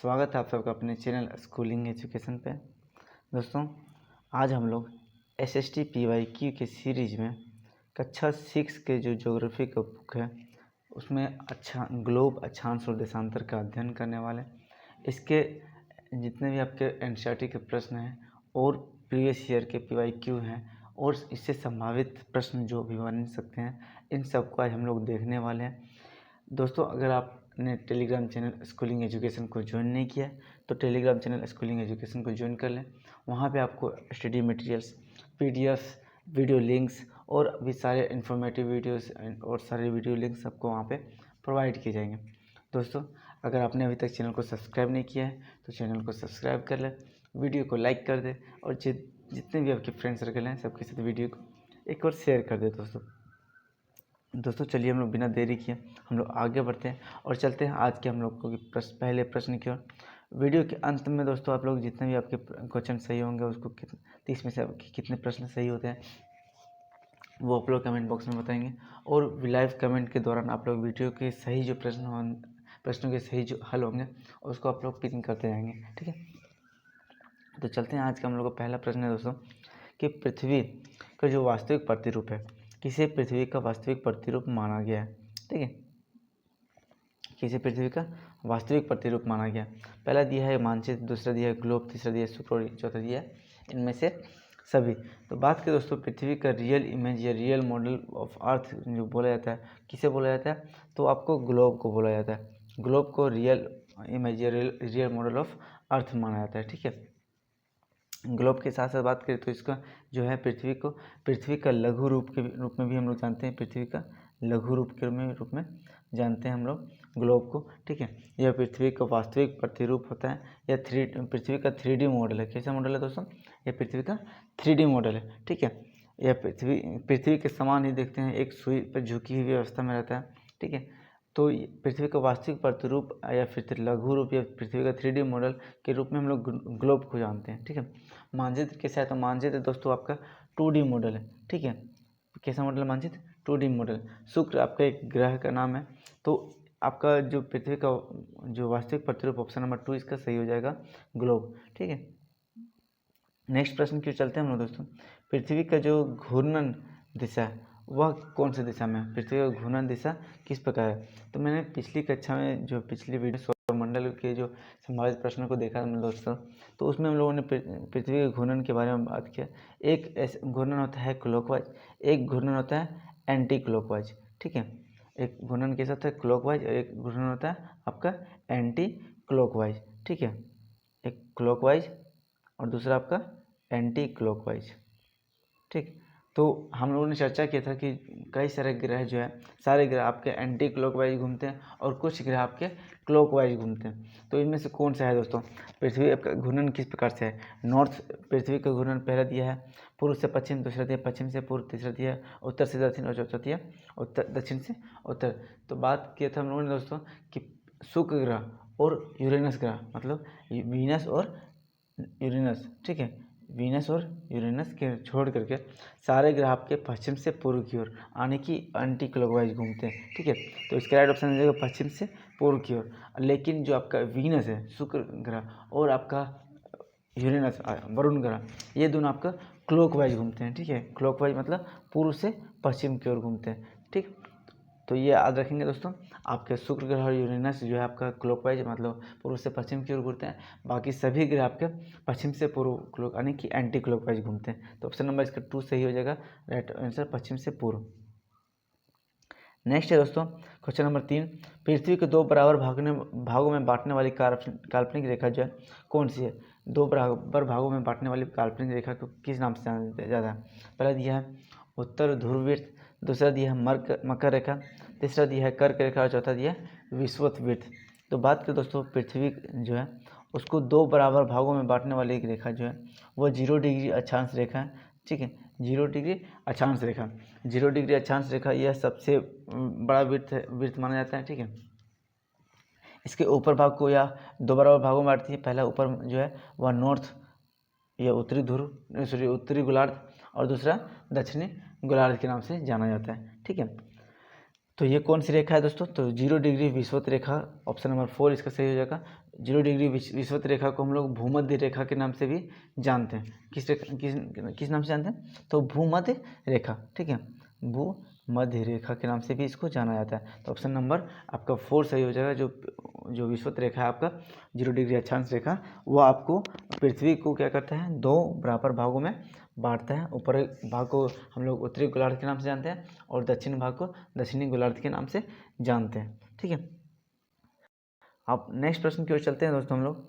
स्वागत है आप सबका अपने चैनल स्कूलिंग एजुकेशन पे। दोस्तों, आज हम लोग SST PYQ के सीरीज में कक्षा 6 के जो ज्योग्राफी का बुक है उसमें ग्लोब अक्षांश और देशांतर का अध्ययन करने वाले। इसके जितने भी आपके NCERT के प्रश्न हैं और प्रीवियस ईयर के PYQ हैं और इससे संभावित प्रश्न जो भी बन सकते हैं, इन सबको आज हम लोग देखने वाले हैं। दोस्तों, अगर आपने टेलीग्राम चैनल स्कूलिंग एजुकेशन को ज्वाइन नहीं किया है तो टेलीग्राम चैनल स्कूलिंग एजुकेशन को ज्वाइन कर लें। वहाँ पे आपको study materials, PDF, video links और भी सारे इन्फॉर्मेटिव वीडियोस और सारे वीडियो लिंक्स आपको वहाँ पे प्रोवाइड किए जाएंगे। दोस्तों, अगर आपने अभी तक चैनल को सब्सक्राइब नहीं किया है तो चैनल को सब्सक्राइब कर लें, वीडियो को लाइक कर दें और जितने भी आपके फ्रेंड सर्कल हैं सबके साथ वीडियो को एक और शेयर कर दें। दोस्तों चलिए हम लोग बिना देरी किए हम लोग आगे बढ़ते हैं और चलते हैं आज के हम लोग को पहले प्रश्न की ओर। वीडियो के अंत में दोस्तों आप लोग जितने भी आपके क्वेश्चन सही होंगे उसको 30 में से कितने प्रश्न सही होते हैं वो आप लोग कमेंट बॉक्स में बताएंगे और लाइव कमेंट के दौरान आप लोग वीडियो के सही जो प्रश्नों के सही जो हल होंगे उसको आप लोग पिन करते जाएंगे। ठीक है, तो चलते हैं। आज का हम लोग का पहला प्रश्न है दोस्तों कि पृथ्वी का जो वास्तविक प्रतिरूप है किसे पृथ्वी का वास्तविक प्रतिरूप माना गया है। ठीक है, किसे पृथ्वी का वास्तविक प्रतिरूप माना गया। पहला दिया है मानचित्र, दूसरा दिया है ग्लोब, तीसरा दिया है शुक्र, चौथा दिया है इनमें से सभी। तो बात करें दोस्तों पृथ्वी का रियल इमेज या रियल मॉडल ऑफ अर्थ जो बोला जाता है किसे बोला जाता है, तो आपको ग्लोब को बोला जाता है। ग्लोब को रियल इमेज या रियल मॉडल ऑफ अर्थ माना जाता है। ठीक है, ग्लोब के साथ साथ बात करें तो इसका जो है पृथ्वी का लघु रूप के रूप में भी हम लोग जानते हैं। पृथ्वी का लघु रूप के रूप में जानते हैं हम लोग ग्लोब को। ठीक है, यह पृथ्वी का वास्तविक प्रतिरूप होता है या पृथ्वी का 3D मॉडल है। कैसा मॉडल है दोस्तों? यह पृथ्वी का 3D मॉडल है। ठीक है, यह पृथ्वी के समान ही देखते हैं, एक सुई पर झुकी हुई अवस्था में रहता है। ठीक है, तो पृथ्वी का वास्तविक प्रतिरूप या फिर लघु रूप या पृथ्वी का 3D मॉडल के रूप में हम लोग ग्लोब को जानते हैं। ठीक है, मानचित्र कैसा है तो मानचित्र दोस्तों आपका 2D मॉडल है। ठीक है, कैसा मॉडल? मानचित्र 2D मॉडल। शुक्र आपका एक ग्रह का नाम है, तो आपका जो पृथ्वी का जो वास्तविक प्रतिरूप ऑप्शन नंबर 2 इसका सही हो जाएगा ग्लोब। ठीक है, नेक्स्ट प्रश्न की चलते हैं हम लोग दोस्तों। पृथ्वी का जो घूर्णन दिशा है वह कौन सी दिशा में है? पृथ्वी का घूर्णन दिशा किस प्रकार है? तो मैंने पिछली कक्षा में जो पिछली वीडियो सौरमंडल के जो संभावित प्रश्नों को देखा था दोस्तों, तो उसमें हम लोगों ने पृथ्वी के घूर्णन के बारे में बात किया। एक घूर्णन होता है क्लॉकवाइज, एक घूर्णन होता है एंटी क्लॉकवाइज। ठीक है, एक घूर्णन कैसा होता है? क्लॉकवाइज, और एक घूर्णन होता है आपका एंटी क्लॉकवाइज। ठीक है, एक क्लॉकवाइज और दूसरा आपका एंटी क्लॉकवाइज। ठीक, तो हम लोगों ने चर्चा किया था कि कई सारे ग्रह जो है, सारे ग्रह आपके एंटी क्लॉकवाइज घूमते हैं और कुछ ग्रह आपके क्लॉकवाइज घूमते हैं। तो इनमें से कौन सा है दोस्तों? पृथ्वी का घूर्णन किस प्रकार से है? नॉर्थ पृथ्वी का घूर्णन पहला दिया है पूर्व से पश्चिम, दूसरा दिया पश्चिम से पूर्व, तीसरा दिया उत्तर से दक्षिण और चौथा दिया दक्षिण से उत्तर। तो बात किया था हम लोगों ने दोस्तों कि शुक्र ग्रह और यूरेनस ग्रह, मतलब वीनस और यूरेनस। ठीक है, वीनस और यूरेनस के छोड़ करके सारे ग्रह आपके पश्चिम से पूर्व की ओर आने की एंटी क्लॉकवाइज घूमते हैं। ठीक है, तो इसका राइट ऑप्शन हो जाएगा पश्चिम से पूर्व की ओर। लेकिन जो आपका वीनस है शुक्र ग्रह और आपका यूरेनस वरुण ग्रह, ये दोनों आपका क्लॉकवाइज घूमते हैं। ठीक है, क्लॉकवाइज मतलब पूर्व से पश्चिम की ओर घूमते हैं। ठीक, तो ये याद रखेंगे दोस्तों, आपके शुक्र ग्रह और यूरेनस जो है आपका क्लॉकवाइज मतलब पूर्व से पश्चिम की ओर घूमते हैं। बाकी सभी ग्रह आपके पश्चिम से पूर्व यानी कि एंटी क्लॉकवाइज घूमते हैं। तो ऑप्शन नंबर इसका 2 सही हो जाएगा, राइट आंसर पश्चिम से पूर्व। नेक्स्ट है दोस्तों क्वेश्चन नंबर 3, पृथ्वी को 2 बराबर भागों में बांटने वाली काल्पनिक रेखा जो है कौन सी है? 2 बराबर भागों में बांटने वाली काल्पनिक रेखा को किस नाम से जाना जाता है? पहला दिया है उत्तर ध्रुववृत्त, दूसरा दिया है मकर रेखा, तीसरा दिया है कर्क रेखा और चौथा दिया है विषुवत। तो बात करें दोस्तों पृथ्वी जो है उसको 2 बराबर भागों में बांटने वाली एक रेखा जो है वो 0 डिग्री अक्षांश रेखा है। ठीक है, 0 डिग्री अक्षांश रेखा, 0 डिग्री अक्षांश रेखा यह सबसे बड़ा वृत्त माना जाता है। ठीक है, इसके ऊपर भाग को या 2 बराबर भागों में बांटती है। पहला ऊपर जो है वह नॉर्थ या उत्तरी गोलार्ध और दूसरा दक्षिणी गोलार्ध के नाम से जाना जाता है। ठीक है, तो ये कौन सी रेखा है दोस्तों? तो 0 डिग्री विषुवत रेखा, ऑप्शन नंबर 4 इसका सही हो जाएगा। जीरो डिग्री विषुवत रेखा को हम लोग भूमध्य रेखा के नाम से भी जानते हैं। किस नाम से जानते हैं? तो भूमध्य रेखा, ठीक है, भूमध्य रेखा के नाम से भी इसको जाना जाता है। तो ऑप्शन नंबर आपका 4 सही हो जाएगा। जो विषुवत रेखा है आपका जीरो डिग्री अक्षांश रेखा, वो आपको पृथ्वी को क्या करता है, 2 बराबर भागों में बांटता है। ऊपर भाग को हम लोग उत्तरी गोलार्ध के नाम से जानते हैं और दक्षिण भाग को दक्षिणी गोलार्ध के नाम से जानते हैं, ठीक है। अब नेक्स्ट प्रश्न की ओर चलते हैं दोस्तों हम लोग।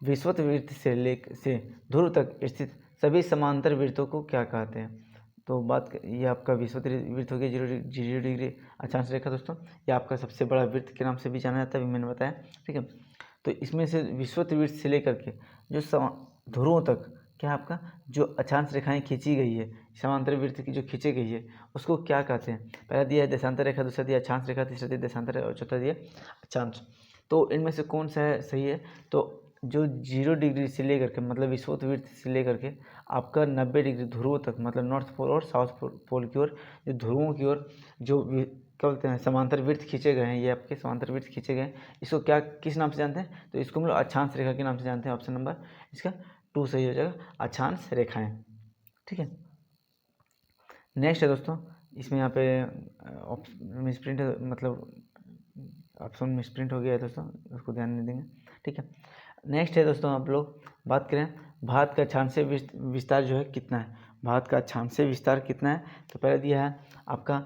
विषुवत वृत्त से ध्रुव तक स्थित सभी समांतर वृत्तों को क्या कहते हैं? तो ये आपका विषुवत वृत्त हो गया जीरो डिग्री अक्षांश रेखा दोस्तों। ये आपका सबसे बड़ा वृत्त के नाम से भी जाना जाता है, मैंने बताया, ठीक है। तो इसमें से विषुवत वृत्त से लेकर के जो ध्रुवों तक क्या आपका जो अक्षांश रेखाएं खींची गई है, समांतर वृत्त की जो खींची गई है, उसको क्या कहते हैं? पहला दिया है देशांतर रेखा, दूसरा दिया अक्षांश रेखा, तीसरा दिया देशांतर और चौथा दिया अक्षांश। तो इनमें से कौन सा है सही है? तो जो जीरो डिग्री से लेकर के मतलब विषुवत वृत्त से लेकर के आपका 90 डिग्री ध्रुवों तक मतलब नॉर्थ पोल और साउथ पोल की ओर, जो ध्रुवों की ओर जो क्या बोलते हैं समांतर वृत्त खींचे गए हैं, ये आपके समांतर वृत्त खींचे गए हैं, इसको क्या किस नाम से जानते हैं? तो इसको हम लोग अक्षांश रेखा के नाम से जानते हैं। ऑप्शन नंबर इसका 2 सही हो जाएगा, अक्षांश रेखाएं, ठीक है। नेक्स्ट है दोस्तों, इसमें यहाँ पे मिसप्रिंट मतलब ऑप्शन मिसप्रिंट हो गया है दोस्तों, उसको ध्यान नहीं देंगे, ठीक है। नेक्स्ट है दोस्तों, आप लोग बात करें भारत का अक्षांशीय विस्तार जो है कितना है? भारत का अक्षांशीय विस्तार कितना है? तो पहला दिया है आपका,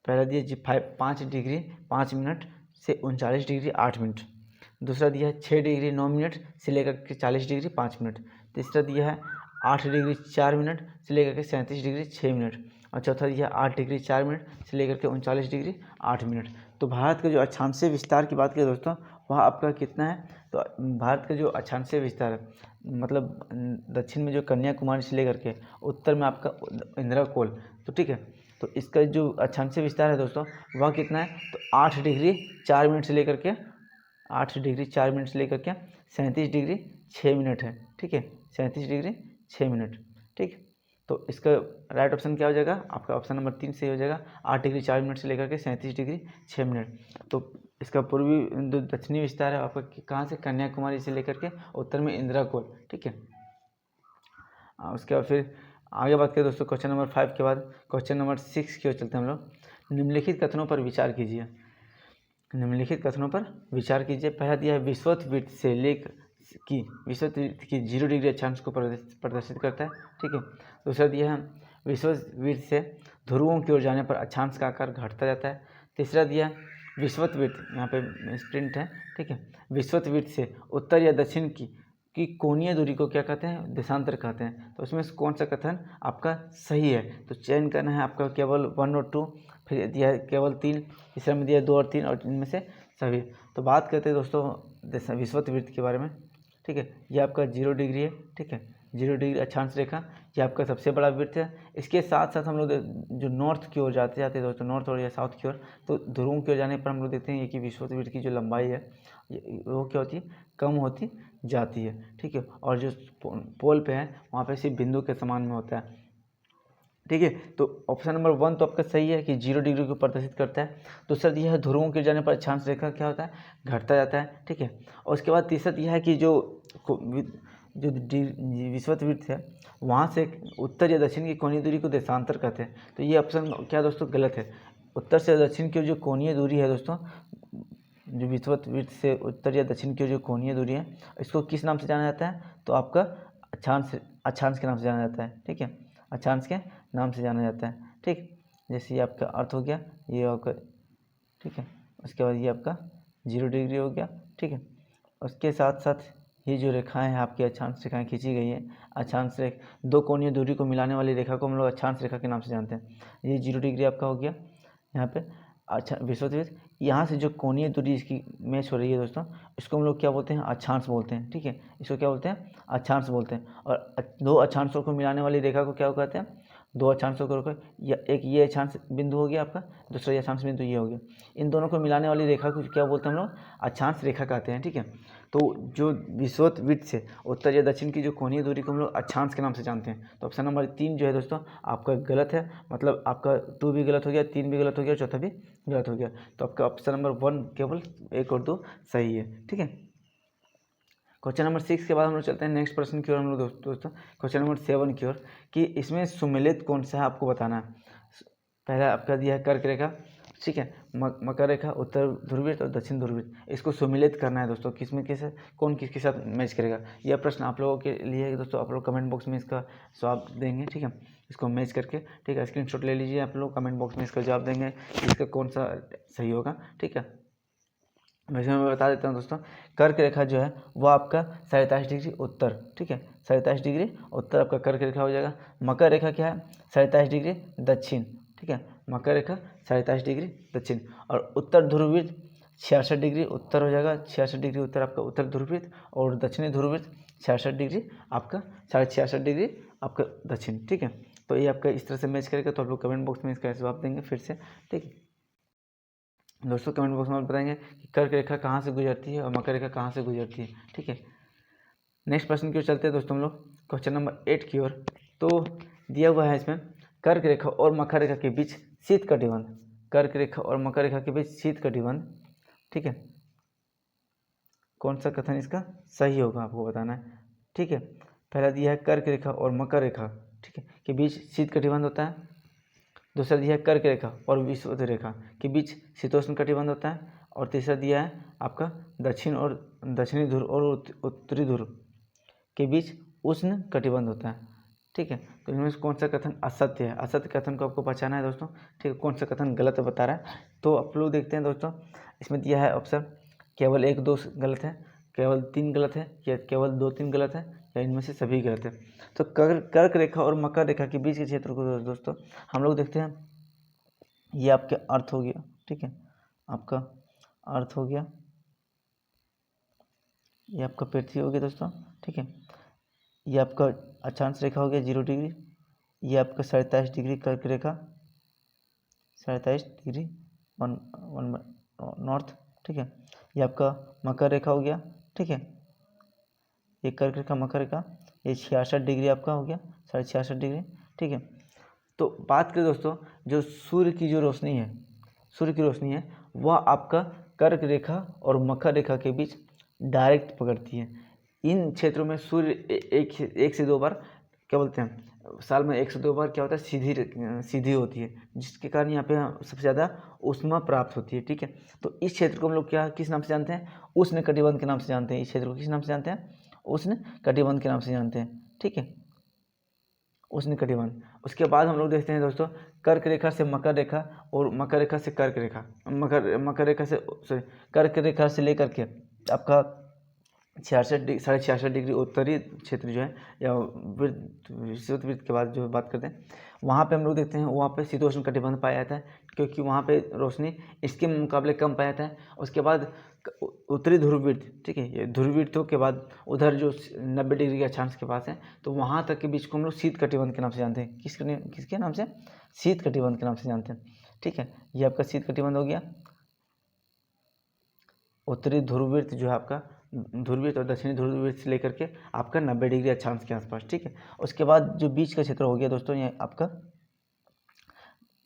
पहला दिया 5 डिग्री 5 मिनट से 39 डिग्री 8 मिनट। दूसरा दिया है 6 डिग्री 9 मिनट से लेकर के 40 डिग्री 5 मिनट। तीसरा दिया है 8 डिग्री 4 मिनट से लेकर के 37 डिग्री 6 मिनट। और चौथा दिया है 8 डिग्री 4 मिनट से लेकर के 39 डिग्री 8 मिनट। तो भारत का जो अक्षांशीय विस्तार की बात करें दोस्तों, वह आपका कितना है? तो भारत का जो अक्षांशीय विस्तार है मतलब दक्षिण में जो कन्याकुमारी से लेकर के उत्तर में आपका इंदिरा कोल, तो ठीक है, तो इसका जो अक्षांशीय विस्तार है दोस्तों वह कितना है? तो 8 डिग्री 4 मिनट से लेकर के 8 डिग्री 4 मिनट से लेकर के 37 डिग्री 6 मिनट है, ठीक है, 37 डिग्री 6 मिनट, ठीक। तो इसका राइट ऑप्शन क्या हो जाएगा? आपका ऑप्शन नंबर 3 सही हो जाएगा, 8 डिग्री 4 मिनट से लेकर के 37 डिग्री 6 मिनट। तो इसका पूर्वी दक्षिणी विस्तार है आपका कहाँ से? कन्याकुमारी से लेकर के उत्तर में इंदिरा कोल, ठीक है। उसके बाद फिर आगे बात करें दोस्तों, क्वेश्चन नंबर 5 के बाद क्वेश्चन नंबर 6 की ओर चलते हैं हम लोग। निम्नलिखित कथनों पर विचार कीजिए। निम्नलिखित कथनों पर विचार कीजिए। पहला दिया है विषुवत वृत्त से विषुवत वृत्त की 0 डिग्री अक्षांश को प्रदर्शित करता है, ठीक है। दूसरा दिया है विषुवत वृत्त से ध्रुवों की ओर जाने पर अक्षांश का आकार घटता जाता है। तीसरा दिया विषुवत वृत्त, यहाँ पे स्प्रिंट है, ठीक है, विषुवत वृत्त से उत्तर या दक्षिण की कोणीय दूरी को क्या कहते हैं? देशांतर कहते हैं। तो उसमें से कौन सा कथन आपका सही है? तो चयन करना है आपका केवल 1 और 2, फिर दिया है केवल 3, तीसरा में दिया 2 और 3 और इनमें से सभी। तो बात करते हैं दोस्तों विषुवत वृत्त के बारे में, ठीक है। ये आपका 0 डिग्री है, ठीक है, 0 डिग्री अक्षांश रेखा, ये आपका सबसे बड़ा वृत्त है। इसके साथ साथ हम लोग जो नॉर्थ की ओर जाते जाते दोस्तों, नॉर्थ और या साउथ की ओर, तो ध्रुवों की ओर जाने पर हम लोग देखते हैं कि विषुवत वृत्त की जो लंबाई है वो क्या होती है? कम होती जाती है, ठीक है। और जो पोल पे है वहाँ पे सिर्फ बिंदु के समान में होता है, ठीक है। तो ऑप्शन नंबर 1 तो आपका सही है कि 0 डिग्री को प्रदर्शित करता है। दूसरा दिया है ध्रुवों के जाने पर अक्षांश रेखा क्या होता है? घटता जाता है, ठीक है। और उसके बाद तीसरा दिया है कि जो विषुवत वृत्त है वहाँ से उत्तर या दक्षिण की कोणीय दूरी को देशांतर कहते हैं। तो ये ऑप्शन क्या दोस्तों गलत है। उत्तर से दक्षिण की जो कोणीय दूरी है दोस्तों, जो विषुवत वृत्त से उत्तर या दक्षिण की जो कोणीय दूरी है, इसको किस नाम से जाना जाता है? तो आपका अक्षांश के नाम से जाना जाता है, ठीक है, अक्षांश के नाम से जाना जाता है, ठीक। जैसे ये आपका अर्थ हो गया, ये आपका, ठीक है। उसके बाद ये आपका 0 डिग्री हो गया, ठीक है। उसके साथ साथ ये जो रेखाएं हैं आपकी अक्षांश रेखाएं खींची गई है, अक्षांश रेखा 2 कोणीय दूरी को मिलाने वाली रेखा को हम लोग अक्षांश रेखा के नाम से जानते हैं। ये 0 डिग्री आपका हो गया यहाँ पे। अच्छा, विषुवत वृत्त यहाँ से जो कोणीय दूरी इसकी मैच हो रही है दोस्तों, इसको हम लोग क्या बोलते हैं? अक्षांश बोलते हैं, ठीक है। इसको क्या बोलते हैं? अक्षांश बोलते हैं। और 2 अक्षांशों को मिलाने वाली रेखा को क्या कहते हैं? दो अक्षांशों को रखो, या एक ये अक्षांश बिंदु हो गया आपका, दूसरा ये अक्षांश बिंदु ये हो गया। इन दोनों को मिलाने वाली रेखा को क्या बोलते हैं हम लोग? अक्षांश रेखा कहते हैं, ठीक है। तो जो विषुवत वृत्त से उत्तर या दक्षिण की जो कोणीय दूरी को हम लोग अक्षांश के नाम से जानते हैं। तो ऑप्शन नंबर 3 जो है दोस्तों आपका गलत है, मतलब आपका 2 भी गलत हो गया, 3 भी गलत हो गया, चौथा भी गलत हो गया। तो आपका ऑप्शन नंबर 1 केवल 1 और 2 सही है, ठीक है। क्वेश्चन नंबर 6 के बाद हम लोग चलते हैं नेक्स्ट प्रश्न की ओर हम लोग दोस्तों क्वेश्चन नंबर 7 की ओर, कि इसमें सुमेलित कौन सा है आपको बताना है। पहला आपका दिया है कर्क रेखा, ठीक है, मकर रेखा, उत्तर ध्रुववृत्त और दक्षिण ध्रुववृत्त। इसको सुमेलित करना है दोस्तों, किसमें कैसे, कौन किसके साथ मैच करेगा। यह प्रश्न आप लोगों के लिए है दोस्तों, आप लोग कमेंट बॉक्स में इसका जवाब देंगे, ठीक है। इसको मैच करके, ठीक है, स्क्रीनशॉट ले लीजिए, आप लोग कमेंट बॉक्स में इसका जवाब देंगे इसका कौन सा सही होगा, ठीक है। वैसे मैं बता देता हूँ दोस्तों, कर्क रेखा जो है वो आपका 47 डिग्री उत्तर, ठीक है, 47 डिग्री उत्तर आपका कर्क रेखा हो जाएगा। मकर रेखा क्या है? 47 डिग्री दक्षिण, ठीक है, मकर रेखा 47 डिग्री दक्षिण। और उत्तर ध्रुववृत्त 66 डिग्री उत्तर हो जाएगा, 66 डिग्री उत्तर आपका उत्तर ध्रुववृत्त, और दक्षिणी ध्रुववृत्त 66 डिग्री आपका 66.5 डिग्री आपका दक्षिण, ठीक है। तो ये आपका इस तरह से मैच करेगा। तो आप लोग कमेंट बॉक्स में इसका जवाब देंगे फिर से, ठीक है दोस्तों। कमेंट बॉक्स में बताएंगे कि कर्क रेखा कहाँ से गुजरती है और मकर रेखा कहाँ से गुजरती है, ठीक है। नेक्स्ट प्रश्न की ओर चलते हैं दोस्तों हम लोग क्वेश्चन नंबर 8 की ओर। तो दिया हुआ है इसमें कर्क रेखा और मकर रेखा के बीच शीत कटिबंध, कर्क रेखा और मकर रेखा के बीच शीत कटिबंध, ठीक है, कौन सा कथन इसका सही होगा आपको बताना है, ठीक है। पहला दिया है कर्क रेखा और मकर रेखा, ठीक है, के बीच शीत कटिबंध होता है। दूसरा दिया है कर्क रेखा और विषुवत रेखा के बीच शीतोष्ण कटिबंध होता है। और तीसरा दिया है आपका दक्षिण और दक्षिणी ध्रुव और उत्तरी ध्रुव के बीच उष्ण कटिबंध होता है, ठीक है। तो इनमें से कौन सा कथन असत्य है? असत्य कथन को आपको पहचाना है दोस्तों, ठीक है, कौन सा कथन गलत बता रहा है। तो आप लोग देखते हैं दोस्तों, इसमें दिया है ऑप्शन केवल 1 2 गलत है, केवल 3 गलत है, या केवल 2 3 गलत है, या इनमें से सभी गलत है। तो कर्क रेखा और मकर रेखा के बीच के क्षेत्र को दोस्तों हम लोग देखते हैं, ये आपके अर्थ हो गया, ठीक है, आपका अर्थ हो गया, ये आपका पृथ्वी हो गया दोस्तों, ठीक है। ये आपका अक्षांश रेखा हो गया 0 डिग्री, ये आपका 47 डिग्री कर्क रेखा, 47 डिग्री वन नॉर्थ, ठीक है। ये आपका मकर रेखा हो गया, ठीक है, ये कर्क रेखा मकर रेखा, ये 66 डिग्री आपका हो गया, 66.5 डिग्री, ठीक है। तो बात करें दोस्तों, जो सूर्य की जो रोशनी है, सूर्य की रोशनी है वह आपका कर्क रेखा और मकर रेखा के बीच डायरेक्ट पकड़ती है। इन क्षेत्रों में सूर्य एक से दो बार, क्या बोलते हैं, साल में 1 से 2 बार क्या होता है, सीधी होती है, जिसके कारण यहाँ पे सबसे ज़्यादा ऊष्मा प्राप्त होती है, ठीक है। तो इस क्षेत्र को हम लोग क्या किस नाम से जानते हैं? उष्ण कटिबंध के नाम से जानते हैं। इस क्षेत्र को किस नाम से जानते हैं? उष्ण कटिबंध के नाम से जानते हैं, ठीक है, उष्ण कटिबंध। उसके बाद हम लोग देखते हैं दोस्तों, कर्क रेखा से मकर रेखा और मकर रेखा से कर्क रेखा, मकर रेखा से सॉरी कर्क रेखा से लेकर के आपका 66 डिग्री उत्तरी क्षेत्र जो है, या विषुवत वृत्त के बाद जो बात करते हैं, वहाँ पे हम लोग देखते हैं वहाँ पे शीतोष्ण कटिबंध पाया जाता है, क्योंकि वहाँ पे रोशनी इसके मुकाबले कम पाया जाता है। उसके बाद उत्तरी ध्रुववृत्त, ठीक है, ये ध्रुववृत्तों के बाद उधर जो 90 डिग्री के अक्षांश के पास है, तो वहाँ तक के बीच को हम लोग शीत कटिबंध के नाम से जानते हैं। किसके नाम से? शीत कटिबंध के नाम से जानते हैं, ठीक है। ये आपका शीत कटिबंध हो गया। उत्तरी ध्रुववृत्त जो है आपका ध्रुववृत्त और दक्षिणी ध्रुववृत्त से लेकर के आपका 90 डिग्री अक्षांश के आसपास, ठीक है। उसके बाद जो बीच का क्षेत्र हो गया दोस्तों, ये आपका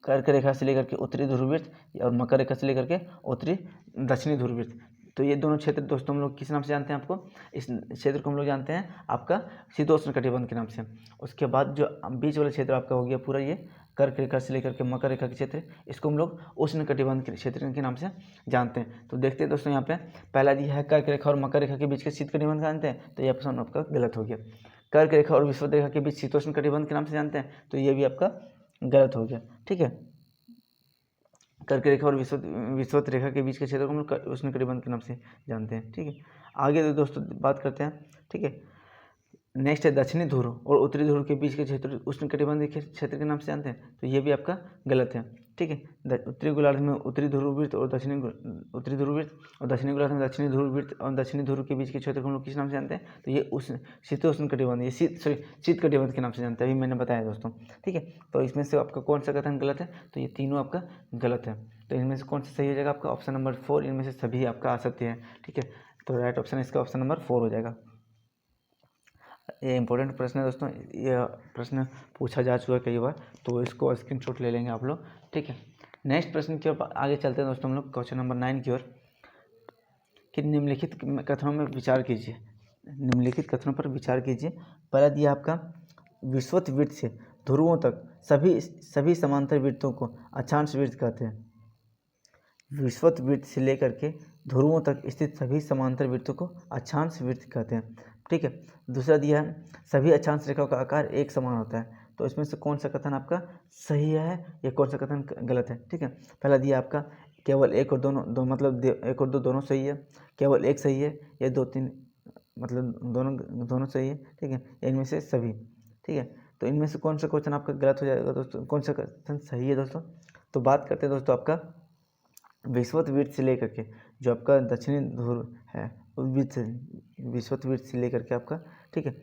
कर्क रेखा से लेकर के उत्तरी ध्रुववृत्त और मकर रेखा से लेकर के उत्तरी दक्षिणी ध्रुववृत्त। तो ये दोनों क्षेत्र दोस्तों हम लोग किस नाम से जानते हैं? आपको इस क्षेत्र को हम लोग जानते हैं आपका शीतोष्ण कटिबंध के नाम से। उसके बाद जो बीच वाला क्षेत्र आपका हो गया पूरा ये कर्क रेखा से लेकर के मकर रेखा के क्षेत्र, इसको हम लोग उष्ण कटिबंध के क्षेत्र के नाम से जानते हैं। तो देखते हैं दोस्तों, यहाँ पे पहला दिया है कर्क रेखा और मकर रेखा के बीच के शीत कटिबंध जानते हैं, तो ये ऑप्शन आपका गलत हो गया। कर्क रेखा और विषुवत रेखा के बीच शीतोष्ण कटिबंध के नाम से जानते हैं, तो ये भी आपका गलत हो गया, ठीक है। कर्क रेखा और विषुवत रेखा के बीच के क्षेत्र को हम लोग उष्ण कटिबंध के नाम से जानते हैं, ठीक है। आगे दोस्तों बात करते हैं, ठीक है। नेक्स्ट है दक्षिणी ध्रुव और उत्तरी ध्रुव के बीच के क्षेत्र उष्ण कटिबंधीय क्षेत्र के नाम से जानते हैं, तो ये भी आपका गलत है। ठीक है। उत्तरी गोलार्ध में उत्तरी ध्रुववृत्त और उत्तरी ध्रुववृत्त और दक्षिणी गोलार्ध में दक्षिणी ध्रुववृत्त और दक्षिणी ध्रुव के बीच के क्षेत्र को हम लोग किस नाम से जानते हैं? तो ये उस शीतोष्ण कटिबंध, ये शीत कटिबंध के नाम से जानते हैं, अभी मैंने बताया दोस्तों, ठीक है। तो इसमें से आपका कौन सा कथन गलत है? तो ये तीनों आपका गलत है। तो इनमें से कौन सा सही हो जाएगा? आपका ऑप्शन नंबर 4, इनमें से सभी आपका असत्य है, ठीक है। तो राइट ऑप्शन इसका ऑप्शन नंबर 4 हो जाएगा। ये इंपॉर्टेंट प्रश्न है दोस्तों, ये प्रश्न पूछा जा चुका है कई बार, तो इसको स्क्रीनशॉट ले लेंगे आप लोग, ठीक है। नेक्स्ट प्रश्न की ओर आगे चलते हैं दोस्तों हम लोग, क्वेश्चन नंबर 9 की ओर, कि निम्नलिखित कथनों में विचार कीजिए। निम्नलिखित कथनों पर विचार कीजिए। पहला दिया आपका, विषुवत वृत्त से ध्रुवों तक सभी समांतर वृत्तों को अक्षांश वृत्त कहते हैं। विषुवत वृत्त से लेकर के ध्रुवों तक स्थित सभी समांतर वृत्तों को अक्षांश वृत्त कहते हैं, ठीक है। दूसरा दिया है, सभी अक्षांश रेखाओं का आकार एक समान होता है। तो इसमें से कौन सा कथन आपका सही है या कौन सा कथन गलत है, ठीक है। पहला दिया आपका, केवल एक और दो मतलब एक और दो दोनों सही है, केवल एक सही है, या 2-3 मतलब दोनों सही है, ठीक है, इनमें से सभी, ठीक है। तो इनमें से कौन सा क्वेश्चन आपका गलत हो जाएगा दोस्तों, कौन सा कथन सही है दोस्तों? तो बात करते हैं दोस्तों आपका विषुवत वृत्त से लेकर के जो आपका दक्षिणी ध्रुव है, विषुवत वृत्त से लेकर के आपका, ठीक है,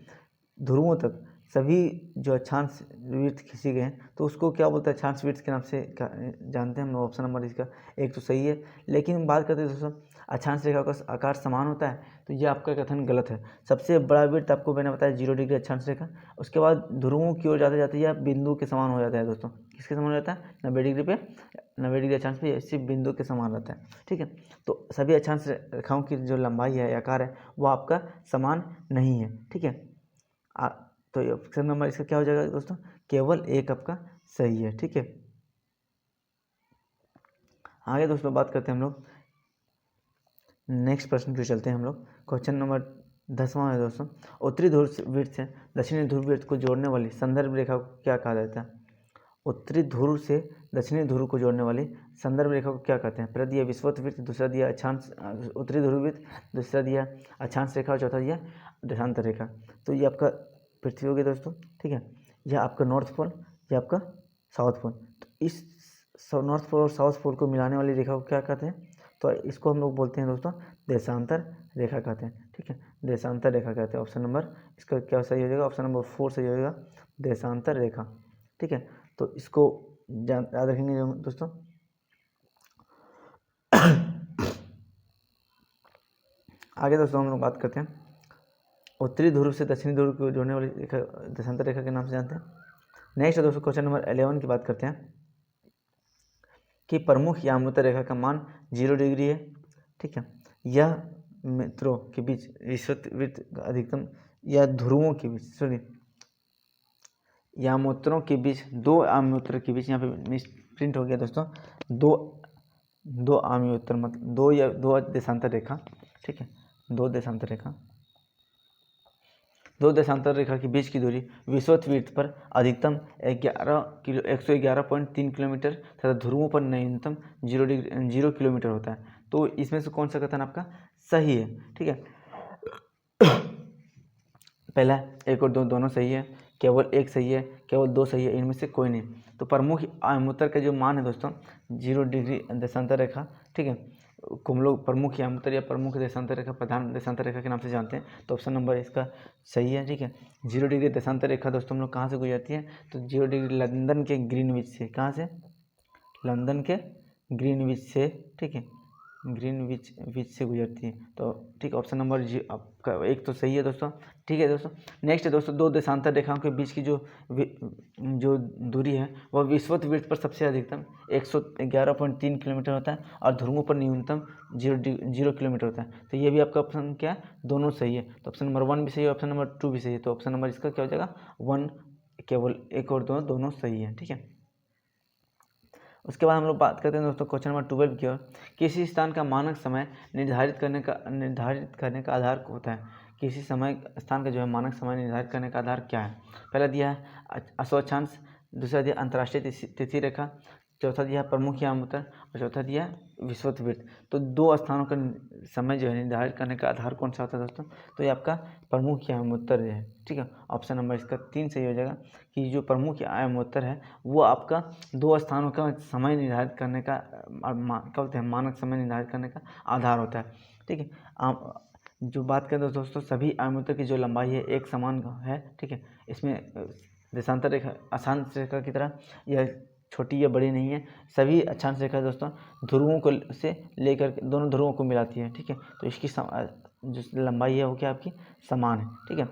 ध्रुवों तक सभी जो अक्षांश वृत्त खींचे गए हैं, तो उसको क्या बोलते हैं? अक्षांश वृत्त के नाम से जानते हैं हम लोग। ऑप्शन नंबर इसका एक तो सही है, लेकिन बात करते हैं दोस्तों अक्षांश रेखा का आकार समान होता है, तो ये आपका कथन गलत है। सबसे बड़ा वृत्त आपको मैंने बताया 0 डिग्री अक्षांश रेखा, उसके बाद ध्रुवों की ओर जाते जाते यह बिंदु के समान हो जाता है दोस्तों। किसके समान हो जाता है? 90 डिग्री अक्षांश पे इसी बिंदु के समान रहता है, ठीक है। तो सभी अक्षांश रेखाओं की जो लंबाई है, आकार है, वो आपका समान नहीं है, ठीक है। तो ऑप्शन नंबर इसका क्या हो जाएगा दोस्तों? केवल एक आपका सही है, ठीक है। आगे दोस्तों बात करते हैं हम लोग नेक्स्ट प्रश्न पे चलते हैं हम लोग। क्वेश्चन नंबर 10वां है दोस्तों, उत्तरी ध्रुव वृत्त से दक्षिणी ध्रुव वृत्त को जोड़ने वाली संदर्भ रेखा को क्या कहा जाता है? उत्तरी ध्रुव से दक्षिणी ध्रुव को जोड़ने वाली संदर्भ रेखा को क्या कहते हैं? पहला दिया विषुवत वृत्त, दूसरा दिया अक्षांश उत्तरी ध्रुव वृत्त, दूसरा दिया अक्षांश रेखा और चौथा दिया देशांतर रेखा। तो ये आपका पृथ्वी हो गया दोस्तों, ठीक है। यह आपका नॉर्थ पोल, यह आपका साउथ पोल। तो इस नॉर्थ पोल और साउथ पोल को मिलाने वाली रेखा को क्या कहते हैं? तो इसको हम लोग बोलते हैं दोस्तों देशांतर रेखा कहते हैं, ठीक है, देशांतर रेखा कहते हैं। ऑप्शन नंबर इसका क्या सही हो जाएगा? ऑप्शन नंबर 4 सही हो जाएगा, देशांतर रेखा, ठीक है। तो इसको याद रखेंगे दोस्तों। आगे दोस्तों हम लोग बात करते हैं उत्तरी ध्रुव से दक्षिणी ध्रुव को जोड़ने वाली रेखा देशांतर रेखा के नाम से जानते हैं। नेक्स्ट दोस्तों क्वेश्चन नंबर 11 की बात करते हैं कि प्रमुख यामोत्तर रेखा का मान 0 डिग्री है, ठीक है। यह मित्रों के बीच विषुवत वृत्त अधिकतम या ध्रुवों के बीच यामोत्तरों के बीच दो आम्योत्तर के बीच, यहाँ पे प्रिंट हो गया दोस्तों, दो आम्योत्तर मतलब दो देशांतर रेखा, ठीक है, दो देशांतर रेखा के बीच की दूरी विषुवत वृत्त पर अधिकतम 111.3 किलोमीटर तथा ध्रुवों पर न्यूनतम 0 किलोमीटर होता है। तो इसमें से कौन सा कथन आपका सही है, ठीक है। पहला एक और दो दोनों सही है, केवल एक सही है, केवल दो सही है, इनमें से कोई नहीं। तो प्रमुख यामोत्तर का जो मान है दोस्तों 0 डिग्री देशांतर रेखा, ठीक है, को हम लोग प्रमुख यामोत्तर या प्रमुख देशांतर रेखा, प्रधान देशांतर रेखा के नाम से जानते हैं। तो ऑप्शन नंबर इसका सही है, ठीक है। 0 डिग्री देशांतर रेखा दोस्तों हम लोग कहाँ से गुजरती है? तो 0 डिग्री लंदन के ग्रीनविच से, कहाँ से? लंदन के ग्रीनविच से, ठीक है, ग्रीनविच से गुजरती है। तो ठीक, ऑप्शन नंबर आपका एक तो सही है दोस्तों, ठीक है दोस्तों। नेक्स्ट है दोस्तों, दो देशांतर रेखाओं के बीच की जो दूरी है वह विषुवत वृत्त पर सबसे अधिकतम 111.3 किलोमीटर होता है और ध्रुवों पर न्यूनतम 0 किलोमीटर होता है। तो ये भी आपका ऑप्शन क्या है? दोनों सही है। तो ऑप्शन नंबर 1 भी सही है, ऑप्शन नंबर 2 भी सही है। तो ऑप्शन नंबर इसका क्या हो जाएगा? 1, केवल एक और दोनों सही है, ठीक है। उसके बाद हम लोग बात करते हैं दोस्तों क्वेश्चन नंबर 12 की ओर, किसी स्थान का मानक समय निर्धारित करने का आधार होता है। किसी स्थान का जो है मानक समय निर्धारित करने का आधार क्या है? पहला दिया है अश्वाक्षांश, दूसरा दिया अंतर्राष्ट्रीय तिथि रेखा, चौथा दिया प्रमुख याम उत्तर और चौथा दिया विषुववृत्त। तो 2 स्थानों का समय जो है निर्धारित करने का आधार कौन सा होता है दोस्तों? तो ये आपका प्रमुख यामोत्तर है। ठीक है, ऑप्शन नंबर इसका 3 सही हो जाएगा कि जो प्रमुख यामोत्तर है वो आपका 2 स्थानों का समय निर्धारित करने का क्या बोलते हैं, मानक समय निर्धारित करने का आधार होता है। ठीक है, जो बात करें दोस्तों सभी यामोत्तर की जो लंबाई है एक समान है। ठीक है, इसमें देशांतर रेखा अक्षांश रेखा की तरह यह छोटी या बड़ी नहीं है। सभी अक्षांश रेखा दोस्तों ध्रुवों को से लेकर दोनों ध्रुवों को मिलाती है। ठीक है, तो इसकी जो लंबाई है वो क्या आपकी समान है। ठीक है,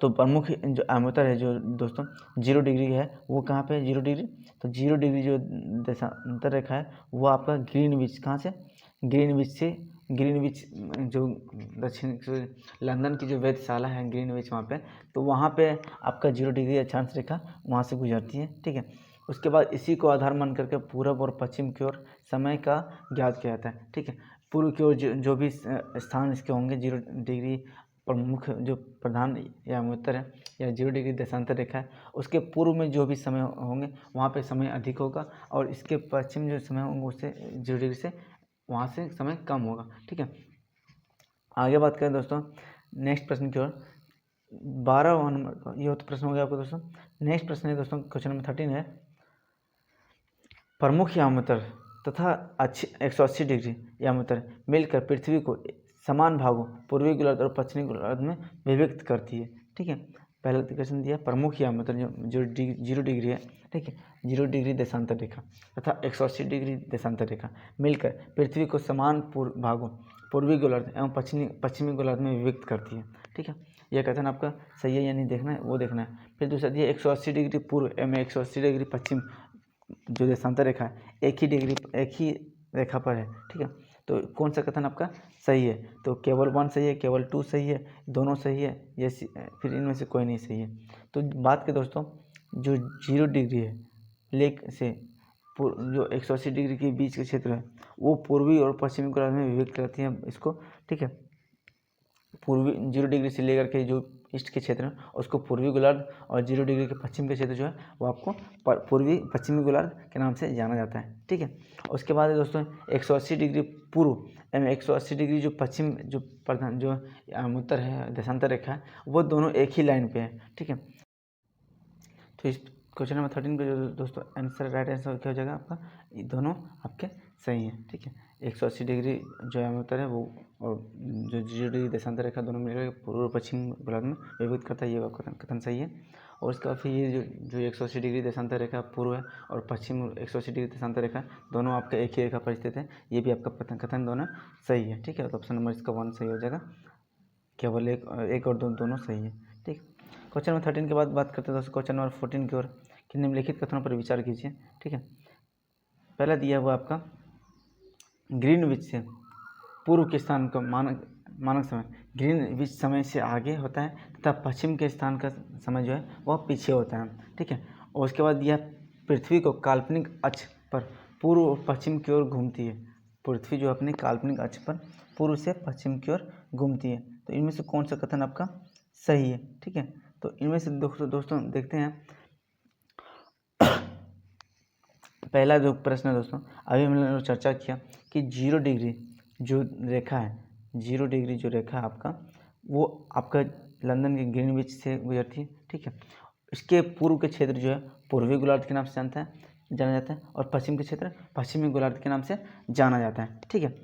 तो प्रमुख जो यामोत्तर है जो दोस्तों 0 डिग्री है वो कहाँ पे 0 डिग्री? तो 0 डिग्री जो देशांतर रेखा है वो आपका ग्रीनविच, कहाँ से? ग्रीनविच जो दक्षिण लंदन की जो वेधशाला है ग्रीनविच वहाँ पे, तो वहाँ पे आपका 0 डिग्री अक्षांश रेखा वहाँ से गुजरती है। ठीक है, उसके बाद इसी को आधार मान करके पूरब और पश्चिम की ओर समय का ज्ञात किया जाता है। ठीक है, पूर्व की ओर जो भी स्थान इसके होंगे 0 डिग्री प्रमुख जो प्रधान यामोत्तर है या 0 डिग्री देशांतर रेखा है उसके पूर्व में जो भी समय होंगे वहाँ पे समय अधिक होगा और इसके पश्चिम जो समय होंगे उससे 0 डिग्री से वहाँ से समय कम होगा। ठीक है, आगे बात करें दोस्तों नेक्स्ट प्रश्न की ओर। 12 नंबर ये तो प्रश्न हो गया आपको दोस्तों। नेक्स्ट प्रश्न है दोस्तों क्वेश्चन नंबर 13 है, प्रमुख यामोत्तर तथा 180 डिग्री यामोत्तर मिलकर पृथ्वी को समान भागों पूर्वी गोलार्ध और पश्चिमी गोलार्ध में विभक्त करती है। ठीक है, पहला क्वेश्चन दिया प्रमुख यामोत्तर जो 0 डिग्री है। ठीक है, 0 डिग्री देशांतर रेखा तथा 180 डिग्री देशांतर रेखा मिलकर पृथ्वी को समान भागों पूर्वी गोलार्ध एवं पश्चिमी गोलार्ध में विभक्त करती है। ठीक है, यह कथन आपका सही है या नहीं देखना है वो देखना है। फिर दूसरा दिया 180 डिग्री पूर्व एवं 180 डिग्री पश्चिम जो देशांतर रेखा है एक ही रेखा पर है। ठीक है, तो कौन सा कथन आपका सही है? तो केवल 1 सही है, केवल 2 सही है, दोनों सही है या फिर इनमें से कोई नहीं सही है? तो बात करें दोस्तों जो 0 डिग्री है लेक से जो 180 डिग्री के बीच के क्षेत्र है वो पूर्वी और पश्चिमी गोलार्ध में विभक्त करती है इसको। ठीक है, पूर्वी 0 डिग्री से लेकर के जो ईस्ट के क्षेत्र है उसको पूर्वी गोलार्ध और 0 डिग्री के पश्चिम के क्षेत्र जो है वो आपको पूर्वी पश्चिमी गोलार्ध के नाम से जाना जाता है। ठीक है, उसके बाद दोस्तों 180 डिग्री पूर्व एवं 180 डिग्री जो पश्चिम जो प्रधान जो उत्तर है देशांतर रेखा है वो दोनों एक ही लाइन पे है। ठीक है, तो इस क्वेश्चन नंबर 13 पे जो दोस्तों आंसर राइट आंसर क्या हो जाएगा आपका? ये दोनों आपके सही हैं। ठीक है, 180 डिग्री जो यामोत्तर है वो और जो 0 डिग्री देशांतर रेखा दोनों मिलकर पूर्व पश्चिम गोलार्ध में विभक्त करता है, ये कथन सही है। और उसके बाद फिर ये जो 180 डिग्री देशांतर रेखा पूर्व है और पश्चिम 180 डिग्री देशांतर रेखा दोनों आपका एक ही रेखा पर स्थित है, ये भी आपका कथन दोनों सही है। ठीक है, तो ऑप्शन नंबर इसका 1 सही हो जाएगा, केवल एक और दोनों सही है। ठीक, क्वेश्चन नंबर 13 के बाद बात करते हैं दोस्तों क्वेश्चन नंबर 14 की ओर कि निम्नलिखित कथनों पर विचार कीजिए। ठीक है, पहला दिया हुआ आपका ग्रीनविच से पूर्व के स्थान का मानक समय ग्रीनविच समय से आगे होता है तथा पश्चिम के स्थान का समय जो है वह पीछे होता है। ठीक है, और उसके बाद दिया पृथ्वी को काल्पनिक अक्ष पर पूर्व और पश्चिम की ओर घूमती है। पृथ्वी जो अपने काल्पनिक अक्ष पर पूर्व से पश्चिम की ओर घूमती है, तो इनमें से कौन सा कथन आपका सही है? ठीक है, तो इनमें से दोस्तों देखते हैं पहला जो प्रश्न है दोस्तों अभी हमने चर्चा किया कि 0 डिग्री जो रेखा है 0 डिग्री जो रेखा है आपका वो आपका लंदन के ग्रीनविच से गुजरती है। ठीक है, इसके पूर्व के क्षेत्र जो है पूर्वी गोलार्ध के नाम से जाना जाता है और पश्चिम के क्षेत्र पश्चिमी गोलार्ध के नाम से जाना जाता है। ठीक है,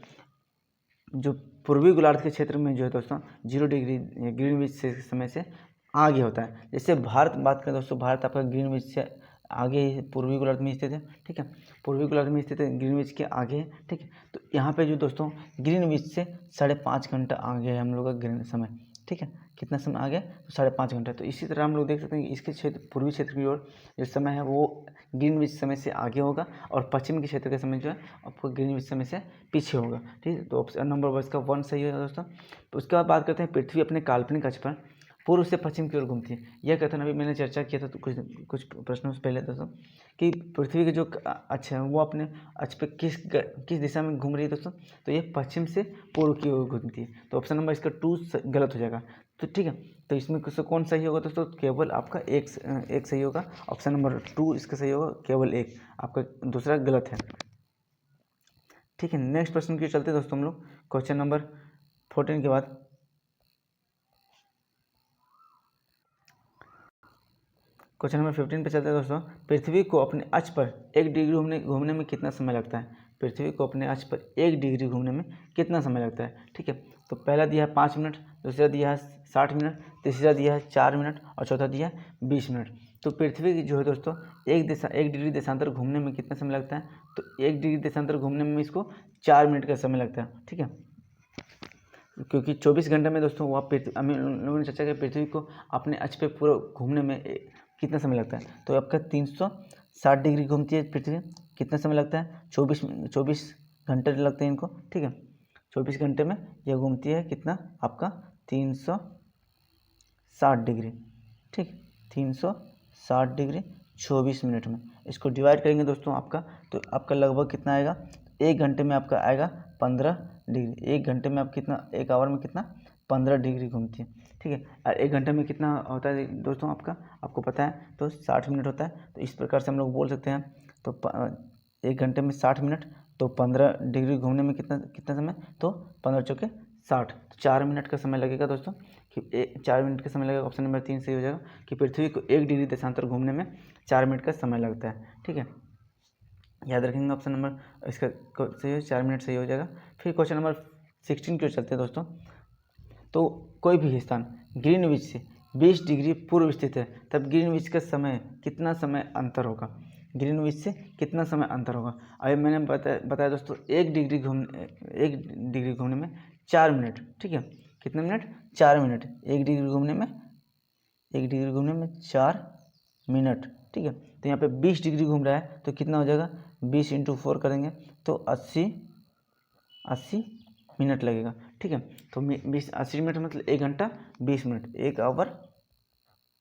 जो पूर्वी गोलार्ध के क्षेत्र में जो है दोस्तों 0 डिग्री ग्रीनविच से समय से आगे होता है। जैसे भारत बात करें दोस्तों, भारत आपका ग्रीनविच से आगे पूर्वी गोलार्ध में स्थित है। ठीक है, पूर्वी गोलार्ध में स्थित है, ग्रीनविच के आगे है। ठीक है, तो यहाँ पे जो दोस्तों ग्रीनविच से 5.5 घंटा आगे है हम लोग का ग्रीन समय। ठीक है, कितना समय आगे? तो 5.5 घंटा। तो इसी तरह हम लोग देख सकते हैं कि इसके क्षेत्र पूर्वी क्षेत्र की ओर जो समय है वो ग्रीनविच समय से आगे होगा और पश्चिम के क्षेत्र का समय जो है आपको ग्रीनविच समय से पीछे होगा। ठीक है, तो ऑप्शन नंबर इसका 1 सही है दोस्तों। तो उसके बाद बात करते हैं पृथ्वी अपने काल्पनिक अक्ष पर पूर्व से पश्चिम की ओर घूमती है। यह कथन अभी मैंने चर्चा किया था तो कुछ प्रश्नों से पहले दोस्तों कि पृथ्वी के जो अक्ष है वो अपने अक्ष पे किस दिशा में घूम रही है दोस्तों? तो ये पश्चिम से पूर्व की ओर घूमती है। तो ऑप्शन नंबर इसका 2 गलत हो जाएगा। तो ठीक है, तो इसमें कौन सही होगा दोस्तों? केवल आपका एक सही होगा। ऑप्शन नंबर 2 इसका सही होगा, केवल एक, आपका दूसरा गलत है। ठीक है, नेक्स्ट प्रश्न की चलते दोस्तों हम लोग क्वेश्चन नंबर 14 के बाद क्वेश्चन नंबर 15 पे चलते हैं दोस्तों। पृथ्वी को अपने अक्ष पर 1 डिग्री घूमने में कितना समय लगता है? पृथ्वी को अपने अक्ष पर 1 डिग्री घूमने में कितना समय लगता है? ठीक है, तो पहला दिया है 5 मिनट, दूसरा दिया है 60 मिनट, तीसरा दिया है 4 मिनट और चौथा दिया है 20 मिनट। तो पृथ्वी की जो है दोस्तों 1 डिग्री देशांतर घूमने में कितना समय लगता है? तो 1 डिग्री देशांतर घूमने में इसको 4 मिनट का समय लगता है। ठीक है, क्योंकि 24 घंटे में दोस्तों वह हम लोगों ने चर्चा की पृथ्वी को अपने अक्ष पे पूरा घूमने में कितना समय लगता है? तो आपका 360 डिग्री घूमती है पृथ्वी, कितना समय लगता है? 24 घंटे लगते हैं इनको। ठीक है, 24 घंटे में यह घूमती है कितना? आपका 360 डिग्री। ठीक, 360 डिग्री 24 मिनट में। इसको डिवाइड करेंगे दोस्तों आपका, तो आपका लगभग कितना आएगा? 1 घंटे में आपका आएगा 15 डिग्री। 1 घंटे में आप कितना, 1 आवर में कितना? 15 डिग्री घूमती है। ठीक है, और 1 घंटे में कितना होता है दोस्तों आपको पता है, तो 60 मिनट होता है। तो इस प्रकार से हम लोग बोल सकते हैं। तो 1 घंटे में 60 मिनट, तो 15 डिग्री घूमने में कितना समय? तो 15 चौके 60, तो 4 मिनट का समय लगेगा दोस्तों। कि 4 मिनट का समय लगेगा। ऑप्शन नंबर 3 सही हो जाएगा कि पृथ्वी को 1 डिग्री देशांतर घूमने में 4 मिनट का समय लगता है। ठीक है, याद रखेंगे ऑप्शन नंबर इसका सही हो, 4 मिनट सही हो जाएगा। फिर क्वेश्चन नंबर 16 की ओर चलते हैं दोस्तों। तो कोई भी स्थान ग्रीनविच से 20 डिग्री पूर्व स्थित है, तब ग्रीनविच का समय कितना समय अंतर होगा? ग्रीनविच से कितना समय अंतर होगा? अभी मैंने बताया दोस्तों 1 डिग्री घूमने में 4 मिनट। ठीक है, कितने मिनट? 4 मिनट। 1 डिग्री घूमने में 4 मिनट। ठीक है, तो यहाँ पे 20 डिग्री घूम रहा है, तो कितना हो जाएगा? 20 × 4 करेंगे तो 80 मिनट लगेगा। ठीक है, तो 80 मिनट मतलब 1 घंटा 20 मिनट, 1 आवर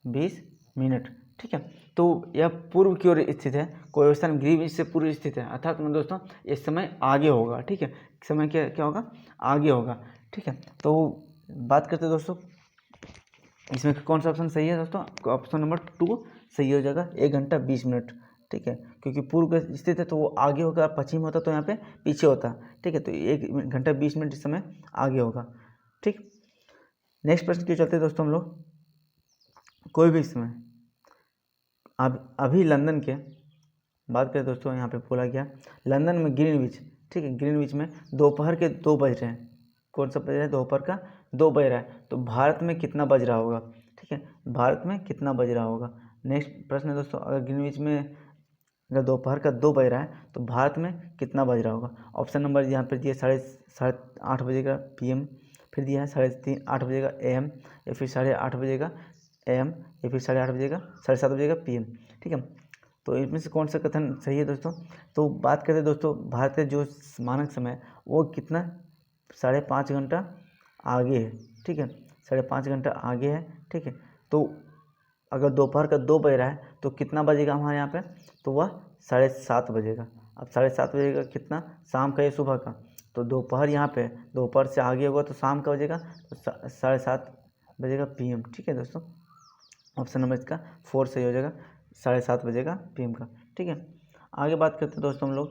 20 मिनट। ठीक है, तो यह पूर्व की ओर स्थित है। कोई स्थान ग्रीनविच से पूर्व स्थित है, अर्थात में दोस्तों इस समय आगे होगा। ठीक है, समय क्या होगा? आगे होगा। ठीक है, तो बात करते हैं दोस्तों इसमें कौन सा ऑप्शन सही है दोस्तों? ऑप्शन नंबर 2 सही हो जाएगा, 1 घंटा 20 मिनट। ठीक है, क्योंकि पूर्व स्थित है तो वो आगे होगा, पश्चिम होता तो यहाँ पे पीछे होता। ठीक है, तो 1 घंटा 20 मिनट इस समय आगे होगा। ठीक, नेक्स्ट प्रश्न क्यों चलते हैं दोस्तों हम लोग। कोई भी समय अभी लंदन के बात करें दोस्तों, यहाँ पे बोला गया लंदन में ग्रीनविच। ठीक है, ग्रीनविच में दोपहर के 2 बज रहे हैं। कौन सा बज रहा है? दोपहर का 2 बज रहा है, तो भारत में कितना बज रहा होगा? ठीक है, भारत में कितना बज रहा होगा? नेक्स्ट प्रश्न है दोस्तों, अगर ग्रीनविच में अगर दोपहर का 2 बज रहा है तो भारत में कितना बज रहा होगा? ऑप्शन नंबर यहाँ पर दिया 8:30 बजे का PM, फिर दिया है 8:30 बजे का AM, या फिर 8:30 बजे का AM, या फिर 8:30 बजे का 7:30 बजे का PM। ठीक है, तो इसमें से कौन सा कथन सही है दोस्तों? तो बात करें दोस्तों, भारत का जो मानक समय वो कितना? 5.5 घंटा आगे है। ठीक है, 5.5 घंटा आगे है। ठीक है, तो अगर दोपहर का 2 बज रहा है तो कितना बजेगा हमारे यहाँ पे? तो वह 7:30 बजेगा। अब 7:30 बजेगा कितना? शाम का या सुबह का? तो दोपहर यहाँ पे दोपहर से आगे होगा तो शाम का बजेगा, तो 7:30 बजेगा PM। ठीक है दोस्तों, ऑप्शन नंबर इसका 4 सही हो जाएगा, 7:30 बजेगा PM का। ठीक है, आगे बात करते हैं दोस्तों हम लोग।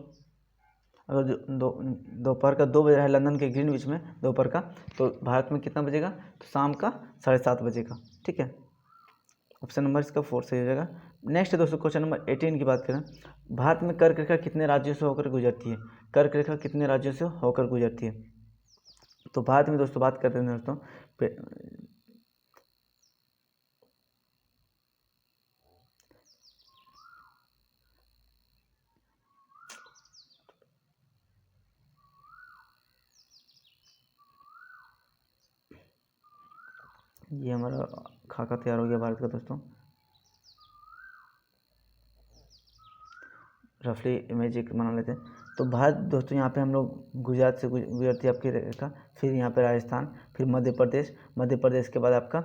अगर दोपहर का 2 बज रहा है लंदन के ग्रीनविच में दोपहर का, तो भारत में कितना बजेगा? तो शाम का 7:30 बजेगा। ठीक है, ऑप्शन नंबर इसका 4 सही हो जाएगा। नेक्स्ट है दोस्तों क्वेश्चन नंबर 18 की बात करें। भारत में कर्क रेखा कितने राज्यों से होकर गुजरती है? कर्क रेखा कितने राज्यों से होकर गुजरती है? तो भारत में दोस्तों बात करते हैं दोस्तों, ये हमारा खाका तैयार हो गया भारत का दोस्तों। रफली इमेज एक बना लेते हैं। तो भारत दोस्तों यहाँ पे हम लोग गुजरात से गुजरती है आपकी रेखा, फिर यहाँ पे राजस्थान, फिर मध्य प्रदेश के बाद आपका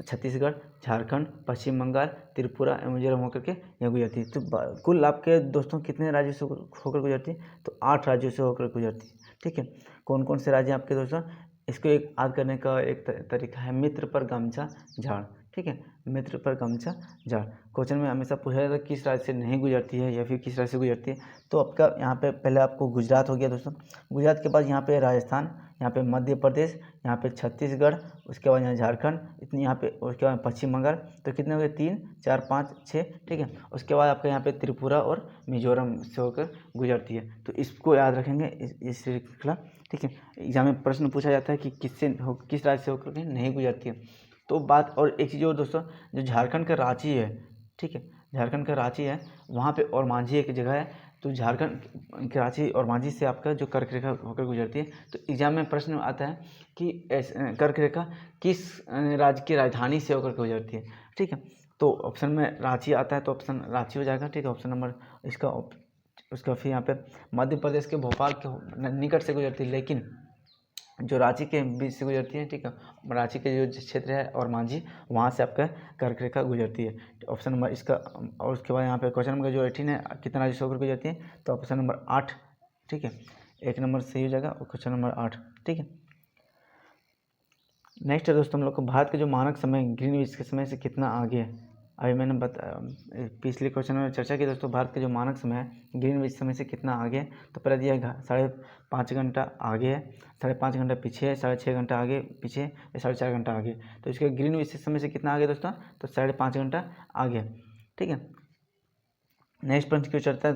छत्तीसगढ़, झारखंड, पश्चिम बंगाल, त्रिपुरा, मिजोरम होकर के यहाँ गुजरती है। तो कुल आपके दोस्तों कितने राज्यों से होकर गुजरती है? तो 8 राज्यों से होकर गुजरती है। ठीक है, कौन कौन से राज्य आपके दोस्तों? इसको एक याद करने का एक तरीका है मित्र पर गमछा झाड़। ठीक है, मित्र पर गमछा झाड़। क्वेश्चन में हमेशा पूछा जाता है किस राज्य से नहीं गुजरती है या फिर किस राज्य से गुजरती है। तो आपका यहाँ पे पहले आपको गुजरात हो गया दोस्तों, गुजरात के बाद यहाँ पे राजस्थान, यहाँ पे मध्य प्रदेश, यहाँ पे छत्तीसगढ़, उसके बाद यहाँ झारखंड, इतनी यहाँ पे, उसके बाद पश्चिम बंगाल। तो कितने हो गए, 3 4 5 6। ठीक है, उसके बाद आपका यहाँ पे त्रिपुरा और मिजोरम से होकर गुजरती है। तो इसको याद रखेंगे इस श्रृंखला। ठीक है, एग्जाम में प्रश्न पूछा जाता है कि किस राज्य से होकर नहीं गुजरती है। तो बात और एक चीज़ और दोस्तों, जो झारखंड का रांची है, ठीक है, झारखंड का रांची है, वहाँ पे और मांझी एक जगह है। तो झारखंड के रांची और मांझी से आपका जो कर्क रेखा होकर गुजरती है। तो एग्जाम में प्रश्न आता है कि कर्क रेखा किस राज्य की राजधानी से होकर गुजरती है। ठीक है, तो ऑप्शन में रांची आता है, तो ऑप्शन रांची हो जाएगा। ठीक है, ऑप्शन नंबर इसका उसका फिर यहाँ पे मध्य प्रदेश के भोपाल के निकट से गुजरती है, लेकिन जो रांची के बीच से गुजरती है। ठीक है, रांची के जो क्षेत्र है और मांझी, वहाँ से आपका कर्क रेखा गुजरती है। ऑप्शन नंबर इसका, और उसके बाद यहाँ पे क्वेश्चन नंबर जो 18 है, कितना राज्य से होकर गुजरती है, तो ऑप्शन नंबर 8। ठीक है, 1 नंबर सही हो जाएगा, और क्वेश्चन नंबर 8। ठीक है, नेक्स्ट है दोस्तों हम लोग को भारत के जो मानक समय ग्रीनविच के समय से कितना आगे है। अभी मैंने पिछले क्वेश्चन में चर्चा की दोस्तों, भारत के जो मानक समय है ग्रीनविच समय से कितना आगे है। तो पहले दिया है 5.5 घंटा आगे है, 5.5 घंटा पीछे है, 6.5 घंटा आगे पीछे या 4.5 घंटा आगे। तो इसके ग्रीनविच समय से कितना आगे दोस्तों, तो 5.5 घंटा आगे। ठीक है, नेक्स्ट प्रश्न की चर्चा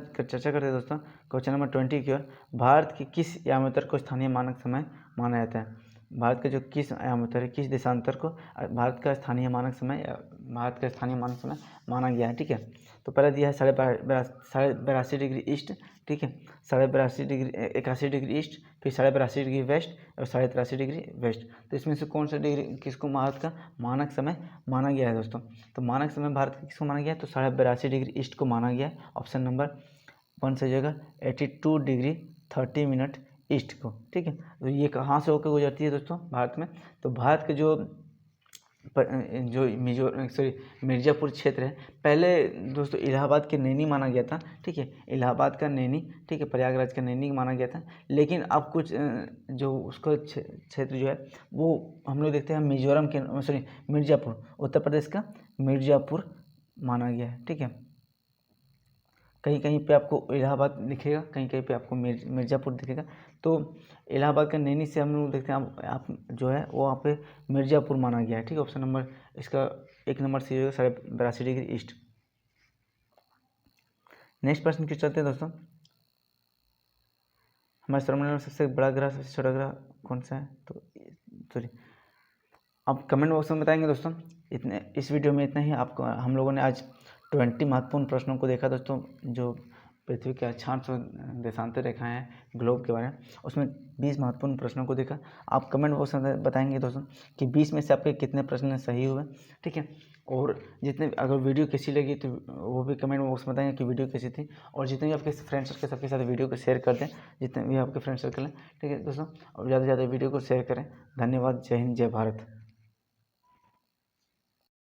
करते हैं दोस्तों, क्वेश्चन नंबर 20 की ओर। भारत के किस यामोत्तर को स्थानीय मानक समय माना जाता है। भारत का जो किस यामोत्तर है, किस देशांतर को भारत का स्थानीय मानक समय माना गया है। ठीक है, तो पहले दिया है 82.5 डिग्री ईस्ट। ठीक है, 81 डिग्री ईस्ट, फिर 82.5 डिग्री वेस्ट और 83 डिग्री वेस्ट। तो इसमें से कौन सा डिग्री किसको भारत का मानक समय माना गया है दोस्तों। तो मानक समय भारत का किसको माना गया है, तो 82.5 डिग्री ईस्ट को माना गया है। ऑप्शन नंबर 1 सही जगह 82 डिग्री 30 मिनट ईस्ट को। ठीक है, तो ये कहाँ से होकर गुजरती है दोस्तों भारत में। तो भारत के जो मिर्ज़ापुर क्षेत्र है, पहले दोस्तों इलाहाबाद के नैनी माना गया था। ठीक है, इलाहाबाद का नैनी, ठीक है, प्रयागराज का नैनी माना गया था। लेकिन अब कुछ जो उसका क्षेत्र जो है वो हम लोग देखते हैं मिजोरम के मिर्ज़ापुर, उत्तर प्रदेश का मिर्ज़ापुर माना गया है। ठीक है, कहीं कहीं पे आपको इलाहाबाद दिखेगा, कहीं कहीं पे आपको मिर्ज़ापुर दिखेगा। तो इलाहाबाद का नैनी से हम लोग देखते हैं आप जो है वो वहाँ पे मिर्ज़ापुर माना गया है। ठीक है, ऑप्शन नंबर इसका 1 नंबर सी होगा 82.5 डिग्री ईस्ट। नेक्स्ट प्रश्न की चलते हैं दोस्तों, हमारे सौरमंडल में सबसे बड़ा ग्रह सबसे छोटा ग्रह कौन सा है। तो सॉरी, आप कमेंट बॉक्स में बताएंगे दोस्तों। इस वीडियो में इतना ही। आपको हम लोगों ने आज 20 महत्वपूर्ण प्रश्नों को देखा दोस्तों, जो पृथ्वी के अक्षांश और देशांतर रेखाएं हैं ग्लोब के बारे में, उसमें 20 महत्वपूर्ण प्रश्नों को देखा। आप कमेंट बॉक्स में बताएंगे दोस्तों कि 20 में से आपके कितने प्रश्न सही हुए। ठीक है, और जितने अगर वीडियो कैसी लगी तो वो भी कमेंट बॉक्स में बताएंगे कि वीडियो कैसी थी। और जितने भी आपके फ्रेंड सर्कल सबके साथ वीडियो को शेयर कर दें, जितने भी आपके फ्रेंड सर्कल हैं। ठीक है दोस्तों, और ज़्यादा से ज़्यादा वीडियो को शेयर करें। धन्यवाद, जय हिंद, जय भारत।